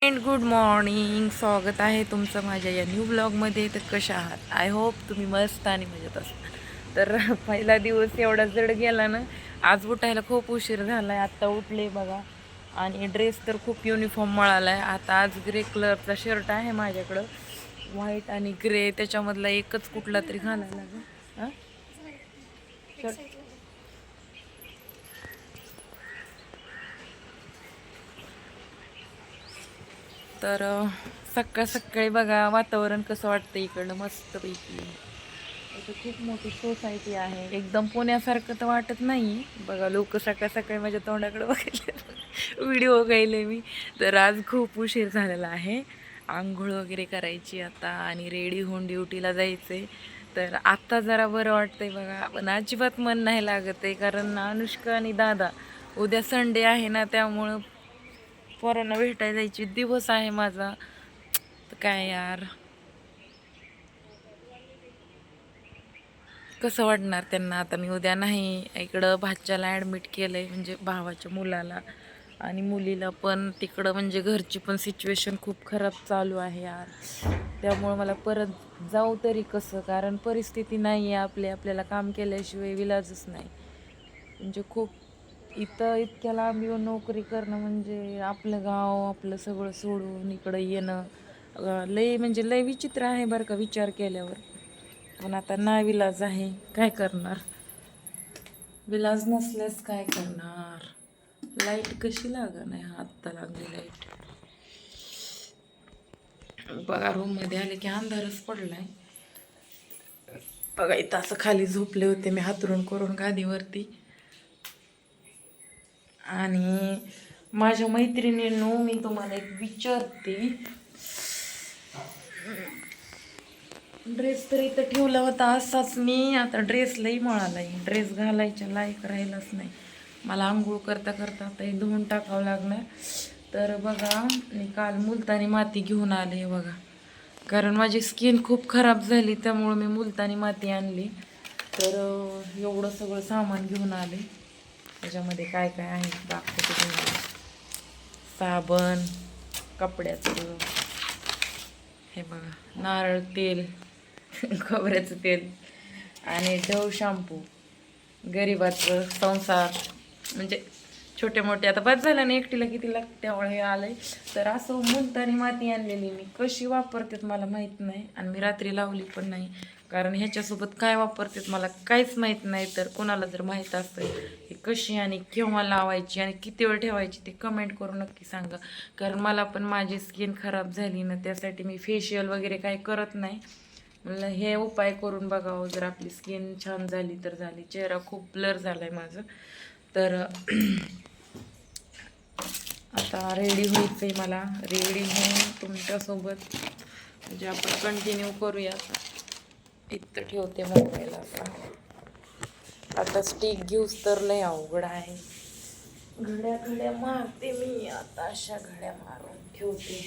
And good morning. स्वागत आहे तुमचं माझ्या या न्यू ब्लॉगमध्ये. तर कशा आहात? आय होप तुम्ही मस्त आणि मजेत असता. तर पहिला दिवस एवढा जड गेला ना, आज उठायला खूप उशीर झाला आहे. आत्ता उठले बघा. आणि ड्रेस तर खूप युनिफॉर्म मिळाला आहे. आता आज ग्रे कलरचा शर्ट आहे माझ्याकडं, व्हाईट आणि ग्रे, त्याच्यामधला एकच कुठला तरी घालायला लागेल. हां शर्ट तर सकाळ सकाळी बघा वातावरण कसं वाटतं इकडं मस्तपैकी. इथे खूप मोठी सोसायटी आहे, एकदम पुण्यासारखं तर वाटत नाही बघा. लोक सकाळ सकाळी माझ्या तोंडाकडे बघायले व्हिडिओ गायले मी. तर आज खूप उशीर झालेला आहे. आंघोळ वगैरे करायची आता आणि रेडी होऊन ड्युटीला जायचंय. तर आत्ता जरा बरं वाटतंय बघा, पण अजिबात मन नाही लागत आहे, कारण अनुष्का आणि दादा उद्या संडे आहे ना, त्यामुळं पोरांना भेटायला जायची दिवस आहे माझा. तर काय यार, कसं वाटणार त्यांना. आता मी उद्या नाही, इकडं भाच्याला ॲडमिट केलं आहे, म्हणजे भावाच्या मुलाला, आणि मुलीला पण तिकडं. म्हणजे घरची पण सिच्युएशन खूप खराब चालू आहे यार. त्यामुळं मला परत जाऊ तरी कसं, कारण परिस्थिती नाही आहे आपल्याला काम केल्याशिवाय विलाजच नाही. म्हणजे खूप इथं इतक्या लांब येऊन नोकरी करणं म्हणजे आपलं गाव आपलं सगळं सोडून इकडं येणं लय म्हणजे लय विचित्र आहे बरं का विचार केल्यावर. पण आता नाविलाज आहे, काय करणार. विलाज नसल्यास काय करणार. लाईट कशी लागा नाही, आत्ता लागली लाईट बघा. रूममध्ये आले की अंधारच पडलाय बघा. इथं असं खाली झोपले होते मी हातरून करून गादीवरती. आणि माझ्या मैत्रिणींनो, मी तुम्हाला एक विचारते. ड्रेस तर इथं ठेवला होता असाच मी. आता ड्रेस लई मळाला आहे, ड्रेस घालायच्या लायक राहिलाच नाही. मला आंघोळ करता करता आता हे धुवून टाकावं लागणार. तर बघा, मी काल मुलतानी माती घेऊन आले बघा, कारण माझी स्किन खूप खराब झाली, त्यामुळं मी मुलतानी माती आणली. तर एवढं सगळं सामान घेऊन आले. त्याच्यामध्ये काय काय आहे दाखवते तुम्हाला. साबण, कपड्याचं, हे बघा, नारळ तेल, खोबऱ्याचं तेल, आणि डव शॅम्पू, गरिबाचं संसार, म्हणजे छोटे मोठे. आता बस झालं ना, एकटीला किती लागते त्यामुळे हे आलंय. तर असं मुलतानी माती आणलेली मी, कशी वापरतात मला माहीत नाही, आणि मी रात्री लावली पण नाही, कारण ह्याच्यासोबत काय वापरतात मला काहीच माहीत नाही. तर कोणाला जर माहीत असेल हे कशी आणि केव्हा लावायची आणि किती वेळ ठेवायची, ते कमेंट करून नक्की सांगा. कारण मला पण माझी स्किन खराब झाली ना, त्यासाठी मी फेशियल वगैरे काही करत नाही. मला हे उपाय करून बघावं, जर आपली स्किन छान झाली तर झाली. चेहरा खूप ब्लर झाला आहे माझं. तर आता रेडी व्हायचं आहे मला. रेडी होऊन तुमच्यासोबत म्हणजे आपण कंटिन्यू करूया. इथं ठेवते मोबाईल. आता स्टिक घेऊस तर लय अवघड आहे. घड्या मारते मी आता, अशा घड्या मारून ठेवते.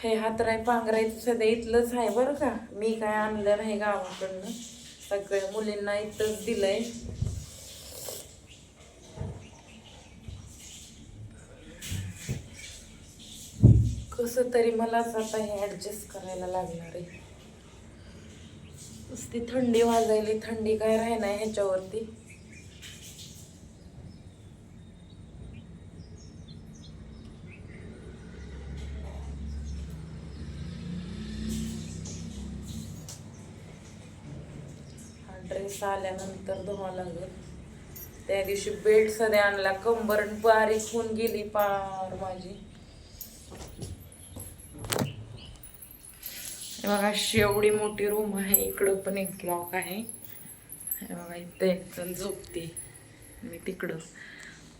हे हातराय पांघरायचं सध्या इथलंच आहे बरं का, मी काय आणलं नाही गावाकडनं, सगळ्या मुलींना इथंच दिलंय. कसं तरी मलाच आता हे ॲडजस्ट करायला लागणार आहे. नुसती थंडी वाजायली, थंडी काय राहणार ह्याच्यावरती. हा ड्रेस आल्यानंतर धुवा लागेल. त्या दिवशी बेल्ट सध्या आणला, कंबर बारीक होऊन गेली पार माझी. हे बघा, अशी एवढी मोठी रूम आहे. इकडं पण एक ब्लॉक आहे. हे बघा, इथं एक जण झोपते, मी तिकडं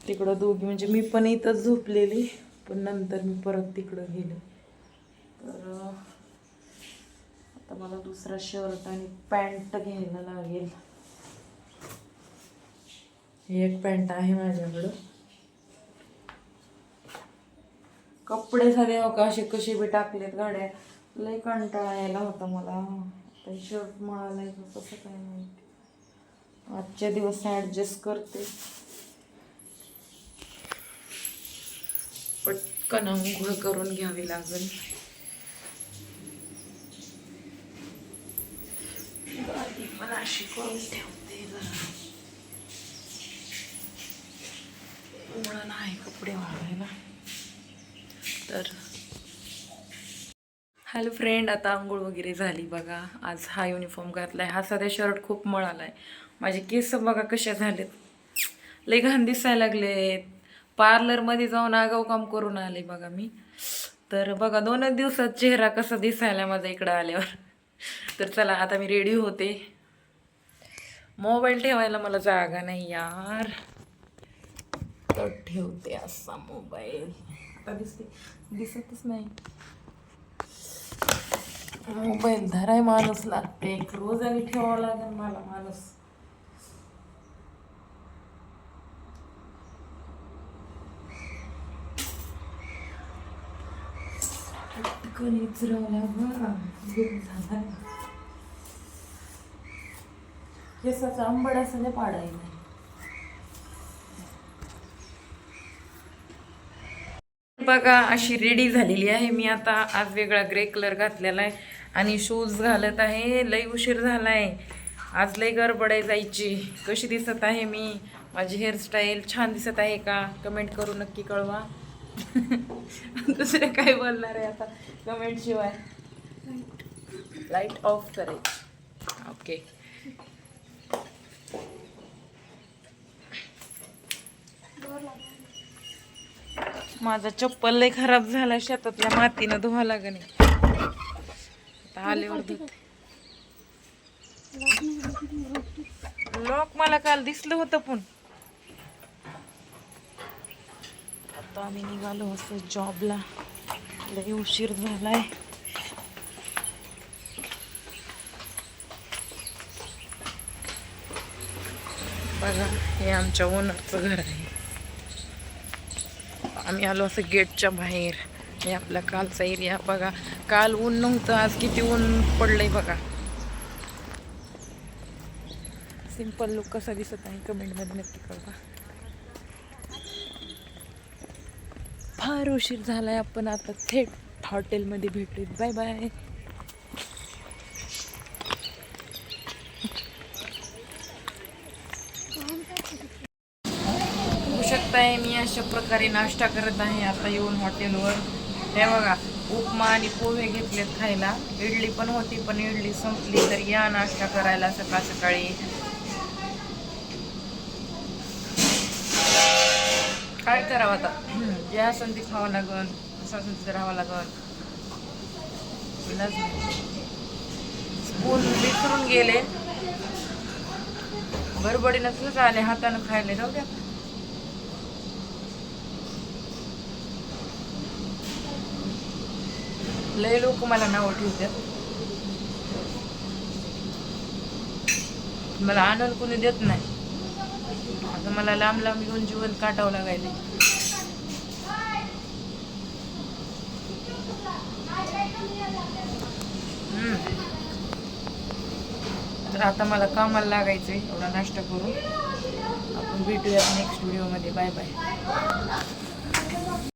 तिकडं दोघी, म्हणजे मी पण इथंच झोपलेली, पण नंतर मी परत तिकडं गेले. तर आता मला दुसरा शर्ट आणि पॅन्ट घ्यायला लागेल. ही एक पॅन्ट आहे माझ्याकडं. कपडे साधे हो का असे कसे बी टाकलेत गाड्या. लय कंटाळा यायला होता मला. आता शर्ट मळालाय कसं काय माहिती. आजच्या दिवस ॲडजस्ट करते. कण आंघोळ करून घ्यावी लागेल. मला अशी करून ठेवते जरा, उन्हाळा नाही कपडे वाळवायला. तर हॅलो फ्रेंड, आता आंघोळ वगैरे झाली बघा. आज हा युनिफॉर्म घातलाय. हा साधा शर्ट खूप मळालाय. माझे केस बघा कशा झालेत, लय घाण दिसायला लागलेत. पार्लरमध्ये जाऊन आगाऊ काम करून आले बघा मी. तर बघा 2च दिवसात चेहरा कसा दिसायला माझा इकडं आल्यावर. तर चला आता मी रेडी होते. मोबाईल ठेवायला मला जागा नाही यार, तर ठेवते असा मोबाईल. आता दिसतच नाही. मोबाईल धराय माणूस लागते, रोज आणि ठेवावं लागेल मला माणूस. कणीच राहिला झाला. केसाचा आंबड असं नाही पाडायला. बघा अशी रेडी झालेली आहे मी आता. आज वेगळा ग्रे कलर घातलेला आहे आणि शूज घालत आहे. लई उशीर झालाय आज, लई गडबड आहे जायची. कशी दिसत आहे मी, माझी हेअरस्टाईल छान दिसत आहे का, कमेंट करू नक्की कळवा. दुसरे काय बोलणार आहे आता कमेंट शिवाय. लाईट ऑफ करायची. ओके. माझा चप्पल लय खराब झाला, शेतातल्या मातीनं धुवा लागणे. आता आल्यावर धुते. लॉक मला काल दिसलं होतं पण. आता आम्ही निघालो असं जॉबला, लय उशीर झालाय. बघा हे आमच्या ओनरचं घर आहे. आम्ही आलो असं गेटच्या बाहेर. हे आपला कालचा एरिया बघा. काल ऊन नव्हतं, आज किती ऊन पडलंय बघा. सिंपल लुक कसा दिसत आहे कमेंटमध्ये नक्की कळवा. फार उशीर झालाय, आपण आता थेट हॉटेलमध्ये भेटूया. Bye bye. शकताय मी अशा प्रकारे नाश्ता करत आहे आता येऊन हॉटेलवर. हे बघा उपमा आणि पोहे घेतलेत खायला. इडली पण होती पण इडली संपली. तर या नाश्ता करायला सकाळ सकाळी. काय करावं आता, जे असेल ते खावं लागल, असं असेल तिथं राहावं लागल. स्पून विसरून गेले, बरोबरीनं तुझं आले हातानं खायला. जाऊ द्या. लय लोक मला नाव ठेवतात, मला आनंद कोणी देत नाही. आता मला लांब लांब येऊन जीवन काटावं लागायले. तर आता मला कामाला लागायचंय. एवढा नाश्ता करून आपण भेटूया नेक्स्ट व्हिडिओमध्ये. Bye bye.